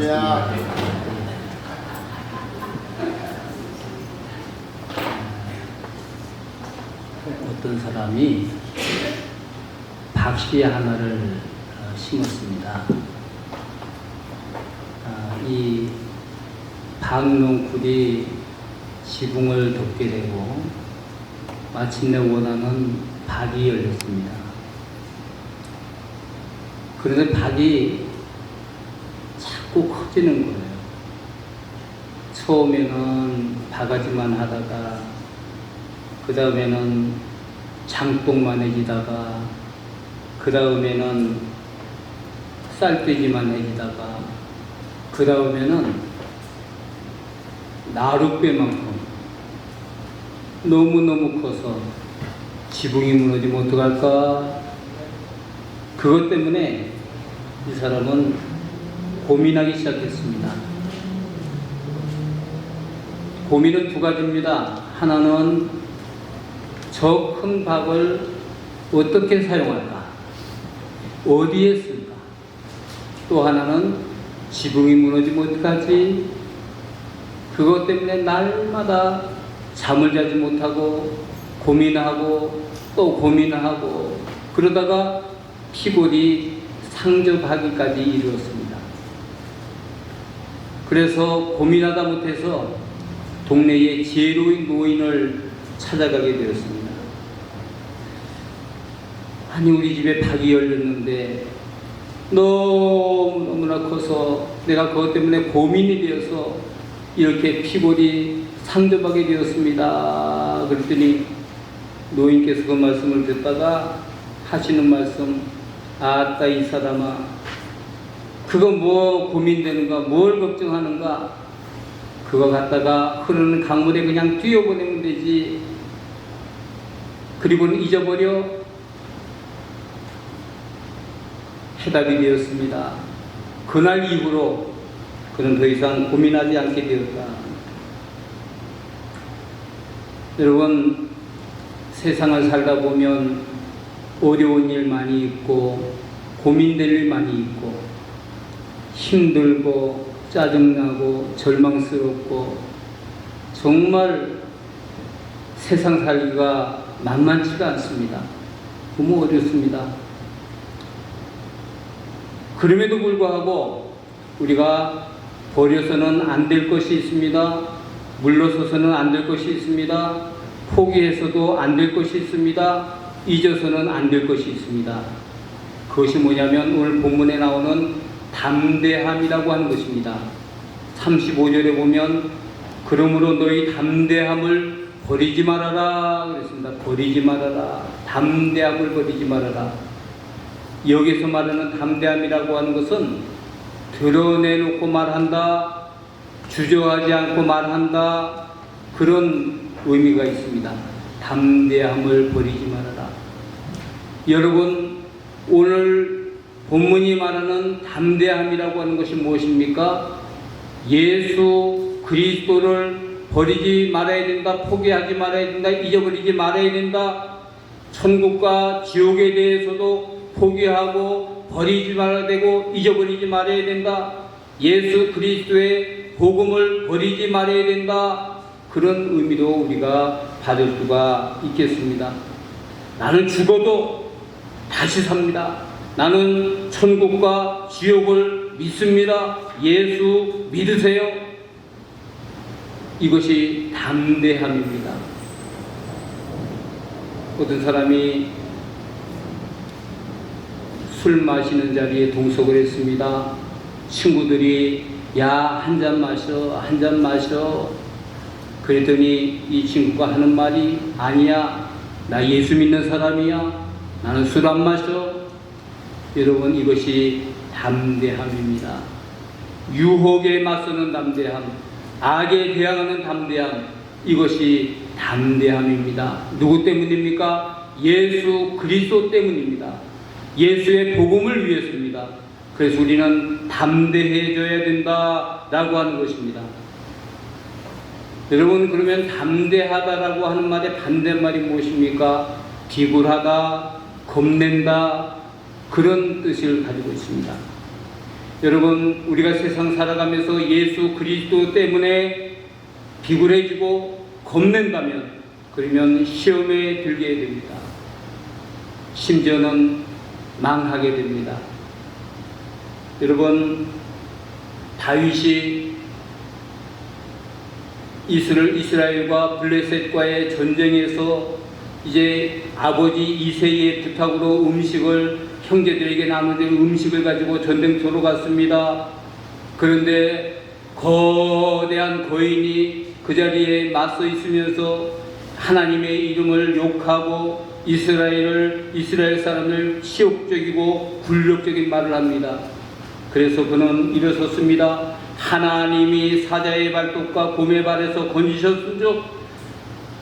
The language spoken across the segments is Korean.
반갑습니다. 어떤 사람이 박씨 하나를 심었습니다. 이 박농쿨이 지붕을 덮게 되고 마침내 원하는 박이 열렸습니다. 그런데 박이 자꾸 커지는 거예요. 처음에는 바가지만 하다가 그 다음에는 장독만 해지다가 그 다음에는 쌀돼지만 해지다가 그 다음에는 나룻배만큼 너무너무 커서 지붕이 무너지면 어떡할까? 그것 때문에 이 사람은 고민하기 시작했습니다. 고민은 두 가지입니다. 하나는 저 큰 박을 어떻게 사용할까? 어디에 쓸까? 또 하나는 지붕이 무너지면 어떡하지? 그것 때문에 날마다 잠을 자지 못하고 고민하고 또 고민하고 그러다가 피골이 상접하기까지 이르렀습니다. 그래서 고민하다 못해서 동네의 지혜로운 노인을 찾아가게 되었습니다. 아니, 우리 집에 박이 열렸는데 너무너무나 커서 내가 그것 때문에 고민이 되어서 이렇게 피골이 상접하게 되었습니다. 그랬더니 노인께서 그 말씀을 듣다가 하시는 말씀, 아따 이 사람아, 그거 뭐 고민되는가, 뭘 걱정하는가, 그거 갖다가 흐르는 강물에 그냥 뛰어보내면 되지. 그리고는 잊어버려. 해답이 되었습니다. 그날 이후로 그는 더 이상 고민하지 않게 되었다. 여러분, 세상을 살다 보면 어려운 일 많이 있고 고민될 일 많이 있고 힘들고 짜증나고 절망스럽고 정말 세상 살기가 만만치가 않습니다. 너무 어렵습니다. 그럼에도 불구하고 우리가 버려서는 안 될 것이 있습니다. 물러서서는 안 될 것이 있습니다. 포기해서도 안 될 것이 있습니다. 잊어서는 안 될 것이 있습니다. 그것이 뭐냐면 오늘 본문에 나오는 담대함이라고 하는 것입니다. 35절에 보면 그러므로 너희 담대함을 버리지 말아라 그랬습니다. 버리지 말아라. 담대함을 버리지 말아라. 여기서 말하는 담대함이라고 하는 것은 드러내놓고 말한다, 주저하지 않고 말한다, 그런 의미가 있습니다. 담대함을 버리지 말아라. 여러분, 오늘 본문이 말하는 담대함이라고 하는 것이 무엇입니까? 예수 그리스도를 버리지 말아야 된다, 포기하지 말아야 된다, 잊어버리지 말아야 된다. 천국과 지옥에 대해서도 포기하고 버리지 말아야 되고 잊어버리지 말아야 된다. 예수 그리스도의 복음을 버리지 말아야 된다. 그런 의미도 우리가 받을 수가 있겠습니다. 나는 죽어도 다시 삽니다. 나는 천국과 지옥을 믿습니다. 예수 믿으세요. 이것이 담대함입니다. 어떤 사람이 술 마시는 자리에 동석을 했습니다. 친구들이 야, 한 잔 마셔, 한 잔 마셔. 그랬더니 이 친구가 하는 말이 아니야, 나 예수 믿는 사람이야, 나는 술 안 마셔. 여러분, 이것이 담대함입니다. 유혹에 맞서는 담대함, 악에 대항하는 담대함, 이것이 담대함입니다. 누구 때문입니까? 예수 그리스도 때문입니다. 예수의 복음을 위해서입니다. 그래서 우리는 담대해져야 된다라고 하는 것입니다. 여러분, 그러면 담대하다라고 하는 말의 반대말이 무엇입니까? 비굴하다, 겁낸다, 그런 뜻을 가지고 있습니다. 여러분, 우리가 세상 살아가면서 예수 그리스도 때문에 비굴해지고 겁낸다면, 그러면 시험에 들게 됩니다. 심지어는 망하게 됩니다. 여러분, 다윗이 이스라엘과 블레셋과의 전쟁에서 이제 아버지 이새의 부탁으로 형제들에게 나눠준 음식을 가지고 전쟁터로 갔습니다. 그런데 거대한 거인이 그 자리에 맞서 있으면서 하나님의 이름을 욕하고 이스라엘 사람을 치욕적이고 굴욕적인 말을 합니다. 그래서 그는 일어섰습니다. 하나님이 사자의 발톱과 곰의 발에서 건지셨은즉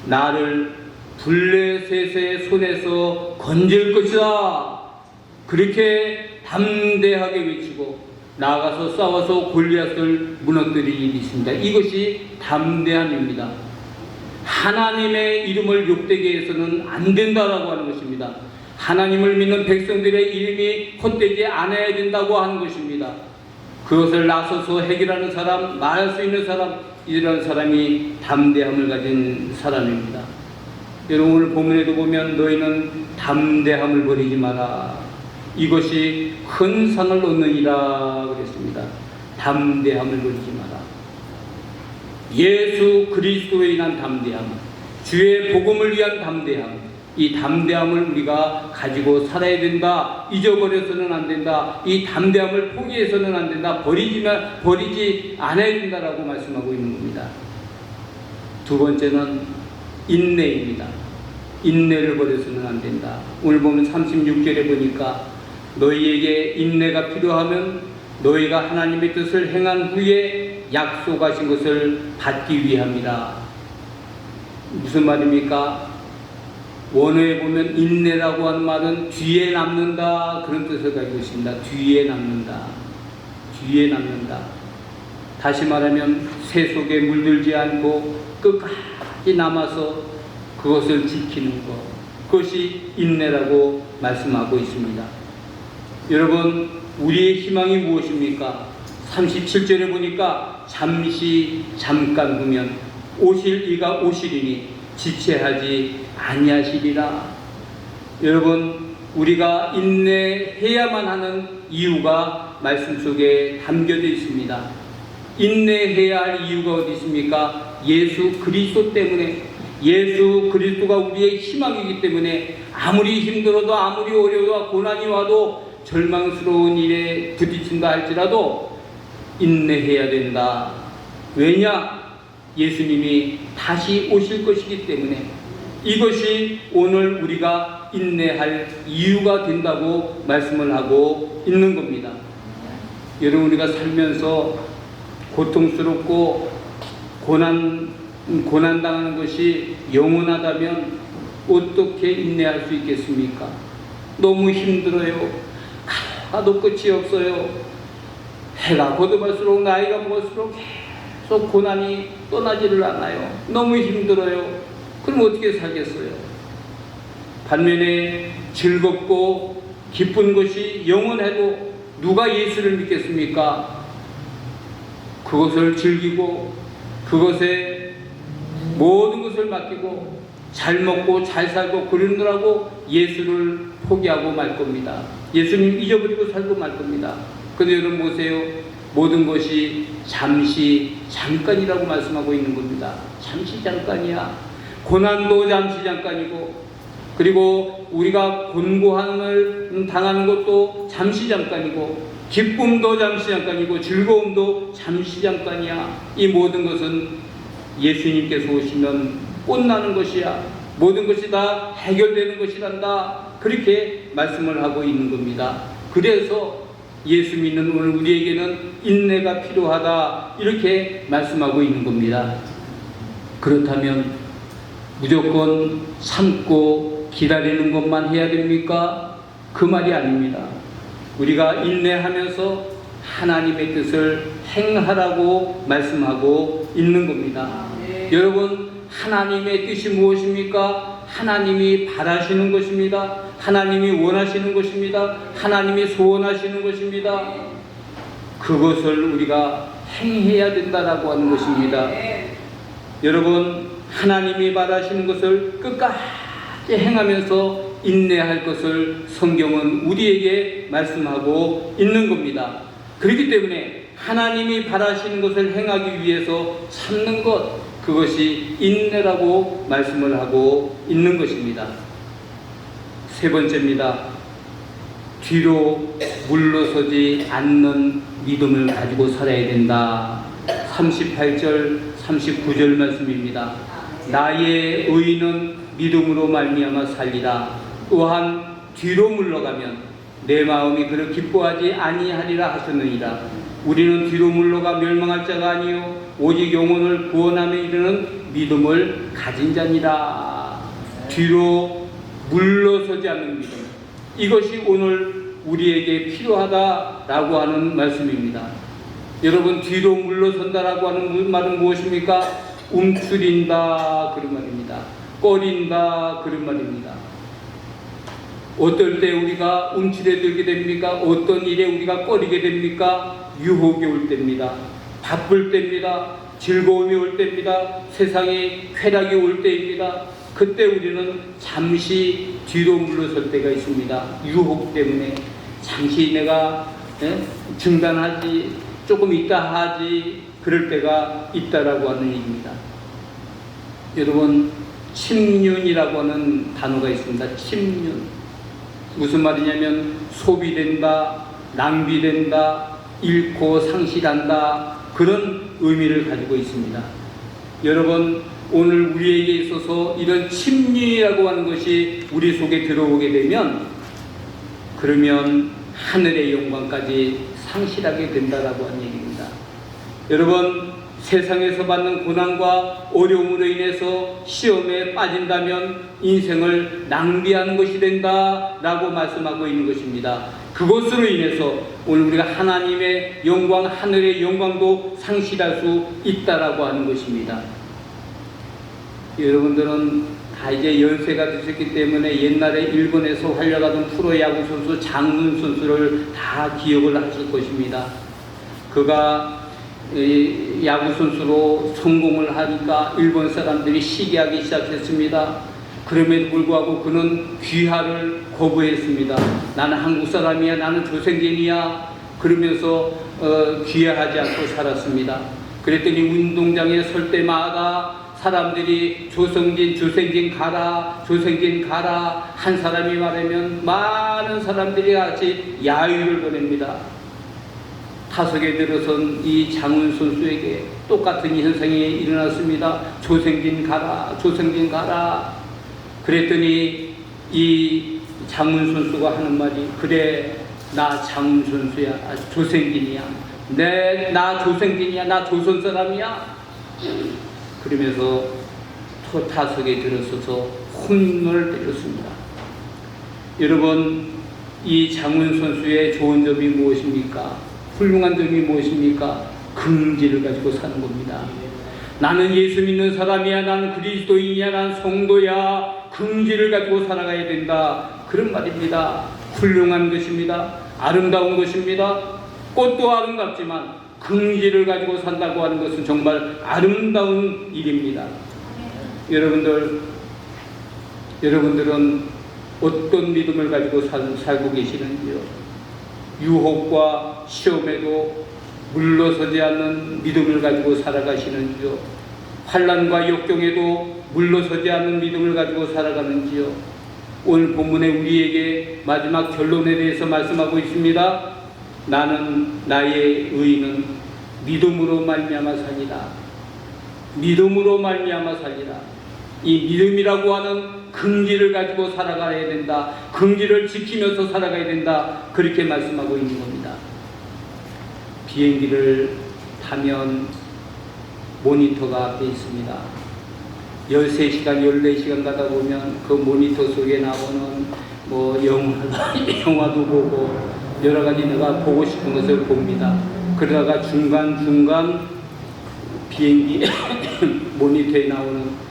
나를 블레셋의 손에서 건질 것이다. 그렇게 담대하게 외치고 나아가서 싸워서 골리앗을 무너뜨릴 일이 있습니다. 이것이 담대함입니다. 하나님의 이름을 욕되게 해서는 안 된다라고 하는 것입니다. 하나님을 믿는 백성들의 이름이 헛되지 않아야 된다고 하는 것입니다. 그것을 나서서 해결하는 사람, 말할 수 있는 사람, 이런 사람이 담대함을 가진 사람입니다. 여러분, 오늘 본문에도 보면 너희는 담대함을 버리지 마라. 이것이 큰 상을 얻느니라 그랬습니다. 담대함을 버리지 마라. 예수 그리스도에 인한 담대함, 주의 복음을 위한 담대함, 이 담대함을 우리가 가지고 살아야 된다. 잊어버려서는 안 된다. 이 담대함을 포기해서는 안 된다. 버리지 않아야 된다라고 말씀하고 있는 겁니다. 두 번째는 인내입니다. 인내를 버려서는 안 된다. 오늘 보면 36절에 보니까 너희에게 인내가 필요하면 너희가 하나님의 뜻을 행한 후에 약속하신 것을 받기 위함이라. 무슨 말입니까? 원어에 보면 인내라고 하는 말은 뒤에 남는다, 그런 뜻을 가지고 있습니다. 뒤에 남는다. 뒤에 남는다. 다시 말하면 새 속에 물들지 않고 끝까지 남아서 그것을 지키는 것, 그것이 인내라고 말씀하고 있습니다. 여러분, 우리의 희망이 무엇입니까? 37절에 보니까 잠깐 보면 오실 이가 오시리니 지체하지 아니하시리라. 여러분, 우리가 인내해야만 하는 이유가 말씀 속에 담겨져 있습니다. 인내해야 할 이유가 어디 있습니까? 예수 그리스도 때문에. 예수 그리스도가 우리의 희망이기 때문에 아무리 힘들어도, 아무리 어려워도, 고난이 와도, 절망스러운 일에 부딪힌다 할지라도 인내해야 된다. 왜냐? 예수님이 다시 오실 것이기 때문에. 이것이 오늘 우리가 인내할 이유가 된다고 말씀을 하고 있는 겁니다. 여러분, 우리가 살면서 고통스럽고 고난당하는 것이 영원하다면 어떻게 인내할 수 있겠습니까? 너무 힘들어요. 가도 끝이 없어요. 해가 거듭할수록, 나이가 먹을수록 계속 고난이 떠나지를 않아요. 너무 힘들어요. 그럼 어떻게 살겠어요? 반면에 즐겁고 기쁜 것이 영원해도 누가 예수를 믿겠습니까? 그것을 즐기고 그것에 모든 것을 맡기고 잘 먹고 잘 살고 그러느라고 예수를 포기하고 말 겁니다. 예수님 잊어버리고 살고 말 겁니다. 그런데 여러분 보세요. 모든 것이 잠깐이라고 말씀하고 있는 겁니다. 잠시 잠깐이야. 고난도 잠시 잠깐이고, 그리고 우리가 곤고함을 당하는 것도 잠시 잠깐이고, 기쁨도 잠시 잠깐이고, 즐거움도 잠시 잠깐이야. 이 모든 것은 예수님께서 오시면 꽃나는 것이야. 모든 것이 다 해결되는 것이란다. 그렇게 말씀을 하고 있는 겁니다. 그래서 예수 믿는 오늘 우리에게는 인내가 필요하다. 이렇게 말씀하고 있는 겁니다. 그렇다면 무조건 참고 기다리는 것만 해야 됩니까? 그 말이 아닙니다. 우리가 인내하면서 하나님의 뜻을 행하라고 말씀하고 있는 겁니다. 여러분, 하나님의 뜻이 무엇입니까? 하나님이 바라시는 것입니다. 하나님이 원하시는 것입니다. 하나님이 소원하시는 것입니다. 그것을 우리가 행해야 된다라고 하는 것입니다. 여러분, 하나님이 바라시는 것을 끝까지 행하면서 인내할 것을 성경은 우리에게 말씀하고 있는 겁니다. 그렇기 때문에 하나님이 바라시는 것을 행하기 위해서 참는 것, 그것이 인내라고 말씀을 하고 있는 것입니다. 세 번째입니다. 뒤로 물러서지 않는 믿음을 가지고 살아야 된다. 38절, 39절 말씀입니다. 나의 의인은 믿음으로 말미암아 살리라. 또한 뒤로 물러가면 내 마음이 그를 기뻐하지 아니하리라 하셨느니라. 우리는 뒤로 물러가 멸망할 자가 아니요 오직 영혼을 구원함에 이르는 믿음을 가진 자니라. 뒤로 물러서지 않는 믿음, 이것이 오늘 우리에게 필요하다라고 하는 말씀입니다. 여러분, 뒤로 물러선다라고 하는 말은 무엇입니까? 움츠린다 그런 말입니다. 꺼린다 그런 말입니다. 어떨 때 우리가 움츠려들게 됩니까? 어떤 일에 우리가 꺼리게 됩니까? 유혹이 올 때입니다. 바쁠 때입니다. 즐거움이 올 때입니다. 세상에 쾌락이 올 때입니다. 그때 우리는 잠시 뒤로 물러설 때가 있습니다. 유혹 때문에 잠시 내가 중단하지, 조금 있다 하지, 그럴 때가 있다라고 하는 얘기입니다. 여러분, 침륜이라고 하는 단어가 있습니다. 침륜. 무슨 말이냐면 소비된다, 낭비된다, 잃고 상실한다, 그런 의미를 가지고 있습니다. 여러분, 오늘 우리에게 있어서 이런 침륜이라고 하는 것이 우리 속에 들어오게 되면, 그러면 하늘의 영광까지 상실하게 된다라고 하는 얘기입니다. 여러분, 세상에서 받는 고난과 어려움으로 인해서 시험에 빠진다면 인생을 낭비하는 것이 된다라고 말씀하고 있는 것입니다. 그것으로 인해서 오늘 우리가 하나님의 영광, 하늘의 영광도 상실할 수 있다라고 하는 것입니다. 여러분들은 다 이제 연세가 드셨기 때문에 옛날에 일본에서 활약하던 프로야구 선수 장문 선수를 다 기억을 하실 것입니다. 그가 야구 선수로 성공을 하니까 일본 사람들이 시기하기 시작했습니다. 그럼에도 불구하고 그는 귀화를 거부했습니다. 나는 한국 사람이야, 나는 조선인이야, 그러면서 귀화하지 않고 살았습니다. 그랬더니 운동장에 설 때마다 사람들이 조선진 가라, 조선진 가라, 한 사람이 말하면 많은 사람들이 같이 야유를 보냅니다. 타석에 들어선 이 장훈 선수에게 똑같은 현상이 일어났습니다. 조선진 가라, 조선진 가라. 그랬더니 이 장훈 선수가 하는 말이, 그래, 나 장훈 선수야, 조선진이야, 나 조선진이야, 나 조선 사람이야. 그러면서 타석에 들어서서 홈런을 때렸습니다. 여러분, 이 장훈 선수의 좋은 점이 무엇입니까? 훌륭한 점이 무엇입니까? 긍지를 가지고 사는 겁니다. 나는 예수 믿는 사람이야, 나는 그리스도인이야, 나는 성도야, 긍지를 가지고 살아가야 된다, 그런 말입니다. 훌륭한 것입니다. 아름다운 것입니다. 꽃도 아름답지만 긍지를 가지고 산다고 하는 것은 정말 아름다운 일입니다. 여러분들은 어떤 믿음을 가지고 살고 계시는지요? 유혹과 시험에도 물러서지 않는 믿음을 가지고 살아가시는지요? 환난과 역경에도 물러서지 않는 믿음을 가지고 살아가는지요? 오늘 본문에 우리에게 마지막 결론에 대해서 말씀하고 있습니다. 나는 나의 의인은 믿음으로 말미암아 살리라. 믿음으로 말미암아 살리라. 이 믿음이라고 하는 긍지를 가지고 살아가야 된다. 긍지를 지키면서 살아가야 된다. 그렇게 말씀하고 있는 겁니다. 비행기를 타면 모니터가 앞에 있습니다. 13시간, 14시간 가다 보면 그 모니터 속에 나오는 영화도 보고 여러 가지 내가 보고 싶은 것을 봅니다. 그러다가 중간중간 비행기 모니터에 나오는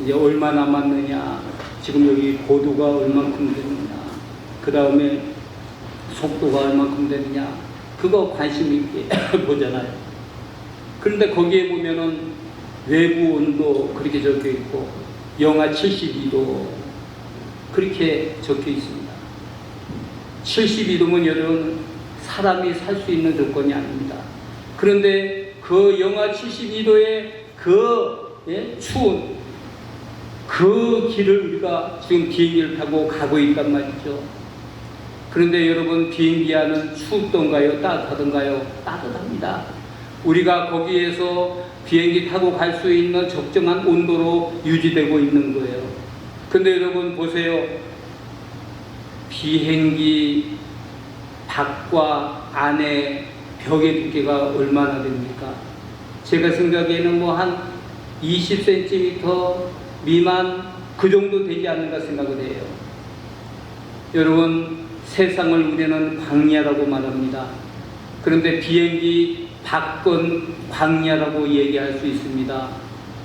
이제 얼마 남았느냐, 지금 여기 고도가 얼만큼 되느냐, 그 다음에 속도가 얼만큼 되느냐, 그거 관심 있게 보잖아요. 그런데 거기에 보면은 외부 온도 그렇게 적혀 있고 영하 72도 그렇게 적혀 있습니다. 72도면 여러분 사람이 살 수 있는 조건이 아닙니다. 그런데 그 영하 72도의 추운 그 길을 우리가 지금 비행기를 타고 가고 있단 말이죠. 그런데 여러분 비행기 안은 춥던가요? 따뜻하던가요? 따뜻합니다. 우리가 거기에서 비행기 타고 갈 수 있는 적정한 온도로 유지되고 있는 거예요. 근데 여러분 보세요. 비행기 밖과 안에 벽의 두께가 얼마나 됩니까? 제가 생각에는 뭐 한 20cm 미만 그 정도 되지 않는가 생각을 해요. 여러분 세상을 우리는 광야라고 말합니다. 그런데 비행기 밖은 광야라고 얘기할 수 있습니다.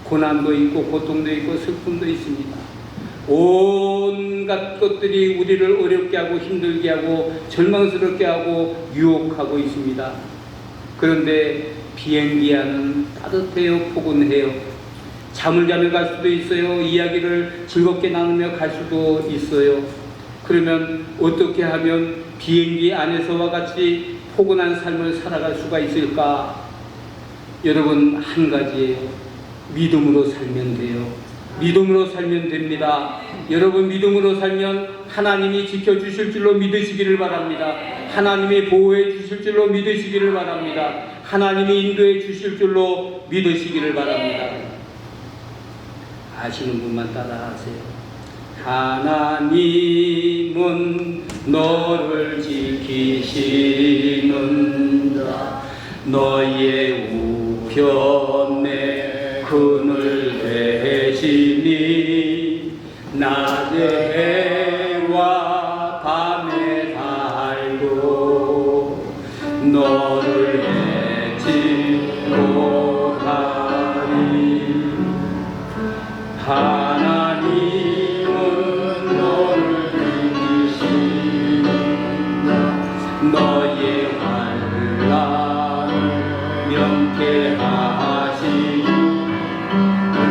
고난도 있고 고통도 있고 슬픔도 있습니다. 온갖 것들이 우리를 어렵게 하고 힘들게 하고 절망스럽게 하고 유혹하고 있습니다. 그런데 비행기 안은 따뜻해요, 포근해요. 잠을 자며 갈 수도 있어요. 이야기를 즐겁게 나누며 갈 수도 있어요. 그러면 어떻게 하면 비행기 안에서와 같이 포근한 삶을 살아갈 수가 있을까? 여러분 한 가지예요. 믿음으로 살면 돼요. 믿음으로 살면 됩니다. 여러분 믿음으로 살면 하나님이 지켜주실 줄로 믿으시기를 바랍니다. 하나님이 보호해 주실 줄로 믿으시기를 바랍니다. 하나님이 인도해 주실 줄로 믿으시기를 바랍니다. 아시는 분만 따라하세요. 하나님은 너를 지키시는다. 너의 우편에 그늘 되시니 낮에 해와 밤에 달도 너를 해치고 가리. 하나님은 너를 이기신다. 너의 환난을 명쾌하시니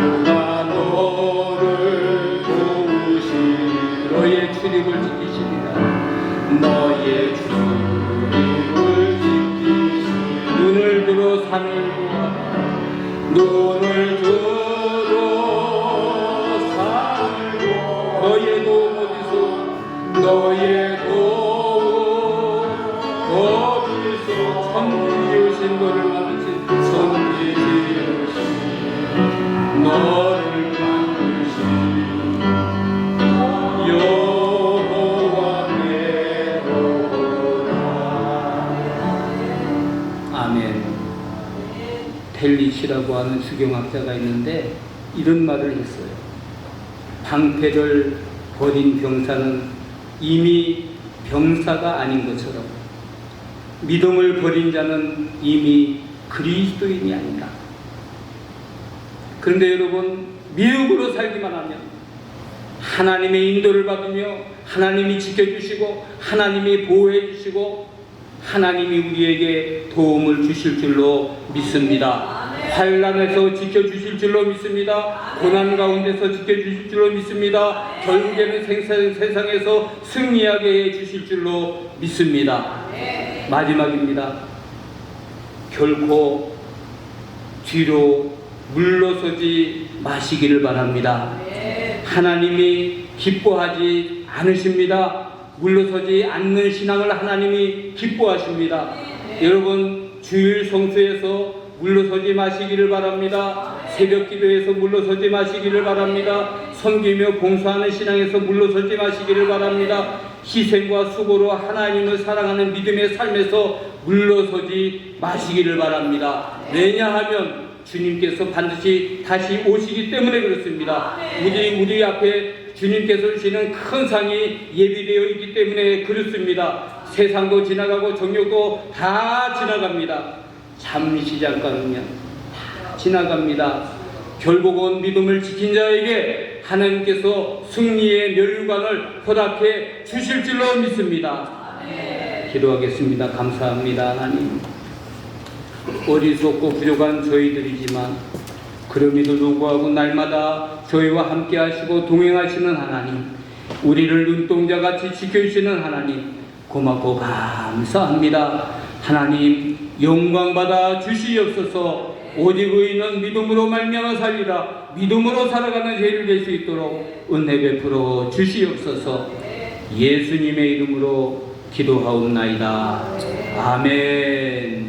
누가 너를 도우시니 너의 출입을 지키시리라. 너의 출입을 지키시니 눈을 들어 산을 보아라. 눈을 들어 너의 도움 어디서? 너의 도움 어디서? 천지우신 너를 만드신 천지우신 너를 만드신 여호와께로다. 아멘. 델리치라고 하는 수경학자가 있는데 이런 말을 했어요. 방패를 버린 병사는 이미 병사가 아닌 것처럼 믿음을 버린 자는 이미 그리스도인이 아니다. 그런데 여러분 믿음으로 살기만 하면 하나님의 인도를 받으며 하나님이 지켜주시고 하나님이 보호해 주시고 하나님이 우리에게 도움을 주실 줄로 믿습니다. 환난에서 지켜주실 줄로 믿습니다. 고난 가운데서 지켜주실 줄로 믿습니다. 결국에는 세상에서 승리하게 해주실 줄로 믿습니다. 마지막입니다. 결코 뒤로 물러서지 마시기를 바랍니다. 하나님이 기뻐하지 않으십니다. 물러서지 않는 신앙을 하나님이 기뻐하십니다. 여러분 주일 성수에서 물러서지 마시기를 바랍니다. 새벽 기도에서 물러서지 마시기를 바랍니다. 섬기며 봉사하는 신앙에서 물러서지 마시기를 바랍니다. 희생과 수고로 하나님을 사랑하는 믿음의 삶에서 물러서지 마시기를 바랍니다. 왜냐하면 주님께서 반드시 다시 오시기 때문에 그렇습니다. 우리 앞에 주님께서 주시는 큰 상이 예비되어 있기 때문에 그렇습니다. 세상도 지나가고 정욕도 다 지나갑니다. 잠시 잠깐은요 다 지나갑니다. 결국은 믿음을 지킨 자에게 하나님께서 승리의 면류관을 허락해 주실 줄로 믿습니다. 기도하겠습니다. 감사합니다. 하나님, 어리석고 부족한 저희들이지만 그럼에도 불구하고 날마다 저희와 함께 하시고 동행하시는 하나님, 우리를 눈동자같이 지켜주시는 하나님, 고맙고 감사합니다. 하나님, 영광받아 주시옵소서. 오직 의인은 믿음으로 말미암아 살리라. 믿음으로 살아가는 저희를 될 수 있도록 은혜 베풀어 주시옵소서. 예수님의 이름으로 기도하옵나이다. 아멘.